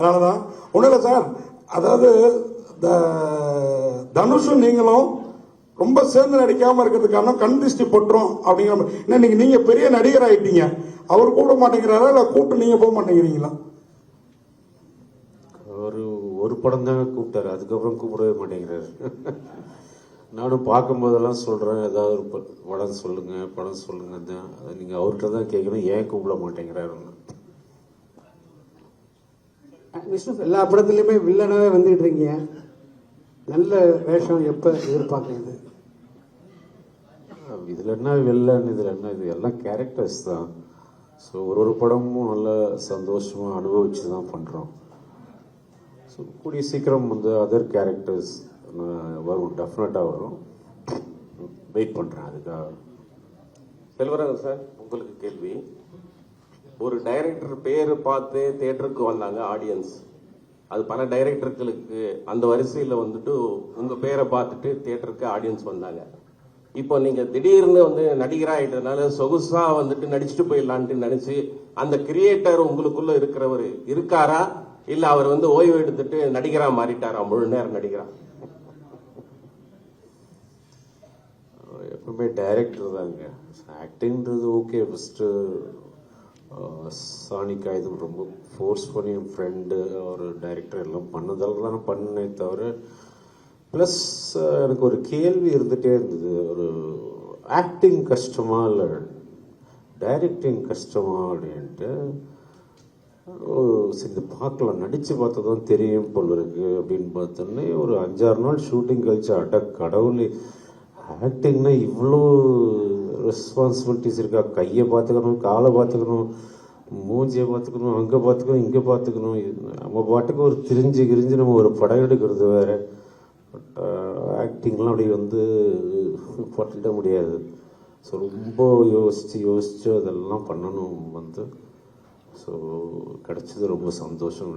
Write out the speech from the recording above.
அதனாலதான் ஒன்றும் இல்லை சார். அதாவது தனுஷும் நீங்களும் ரொம்ப சேர்ந்து நடிக்காம இருக்கிறதுக்கான கண் திருஷ்டி பட்டுரும் அப்படிங்கிற. நீங்க பெரிய நடிகர் ஆயிட்டீங்க, அவர் கூட மாட்டேங்கிறாரா இல்ல கூப்பிட்டு நீங்க போக மாட்டேங்கிறீங்களா? ஒரு படம் தாங்க கூப்பிட்டாரு, அதுக்கப்புறம் கூப்பிடவே மாட்டேங்கிறாரு. நானும் பார்க்கும்போதெல்லாம் சொல்றேன், ஏதாவது ஒரு படம் சொல்லுங்க படம் சொல்லுங்க தான். அதை நீங்க அவர்கிட்ட தான் கேட்கணும், ஏன் கூப்பிட மாட்டேங்கிறாருன்னு. விஷ்ணு எல்லா படத்துலயுமே வில்லனாவே வந்துட்டு இருக்கீங்க, நல்ல வேஷம் எப்ப எதிர்பார்க்கறது? இதுல என்ன வில்லன், இதுல என்ன, இது எல்லாம் கேரக்டர்ஸ் தான். ஸோ ஒரு படமும் நல்ல சந்தோஷமா அனுபவிச்சு தான் பண்றோம். ஸோ கூடிய சீக்கிரம் வந்து அதர் கேரக்டர்ஸ் வரும், டெஃபினட்டா வரும். வெயிட் பண்றேன் அதுக்காக. செல்வராஜ் சார், உங்களுக்கு கேள்வி. ஒரு டைரக்டர் பேரு பார்த்து தியேட்டருக்கு வந்தாங்க ஆடியன்ஸ். அது பல டைரக்டர்களுக்கு அந்த வரிசையில் வந்துட்டு உங்க பேரை பார்த்துட்டு தியேட்டருக்கு ஆடியன்ஸ் வந்தாங்க. இப்போ நீங்க திடீர்னு வந்து நடிகராயிட்டதுனால சொகுசா வந்துட்டு நடிச்சுட்டு போயிடலான்ட்டு நினைச்சு அந்த கிரியேட்டர் உங்களுக்குள்ள இருக்கிறவர் இருக்காரா, இல்ல அவர் வந்து ஓய்வு எடுத்துட்டு நடிகரா மாறிட்டாரா, முழு நேரம் நடிகரா? எப்பவுமே டைரக்டர் தாங்க. ஆக்டிங்கிறது ஓகே. ஃபர்ஸ்ட் சானிக்கா இது ரொம்ப ஃபோர்ஸ் பண்ணி என் ஃப்ரெண்டு ஒரு டைரக்டர் எல்லாம் பண்ணதால தான் பண்ணே தவிர, ப்ளஸ் எனக்கு ஒரு கேள்வி இருந்துகிட்டே இருந்தது. ஒரு ஆக்டிங் கஷ்டமா இல்லை டைரக்டிங் கஷ்டமா அப்படின்ட்டு. சரி பார்க்கலாம், நடித்து பார்த்தா தான் தெரியும் போல இருக்கு அப்படின்னு பார்த்தோன்னே ஒரு 5-6 நாள் ஷூட்டிங் கழிச்சு அட கடவுளே, ஆக்டிங்னா இவ்வளோ ரெஸ்பான்சிபிலிட்டிஸ் இருக்கா? கையை பார்த்துக்கணும், காலை பார்த்துக்கணும், மூஞ்சியை பார்த்துக்கணும், அங்கே பார்த்துக்கணும், இங்கே பார்த்துக்கணும். நம்ம பாட்டுக்கு ஒரு கிரிஞ்சு நம்ம ஒரு படம் எடுக்கிறது வேற. பட் ஆக்டிங்லாம் அப்படி வந்து பண்ணிட முடியாது. ஸோ ரொம்ப யோசிச்சு அதெல்லாம் பண்ணணும் வந்து. ஸோ கிடைச்சது ரொம்ப சந்தோஷம்.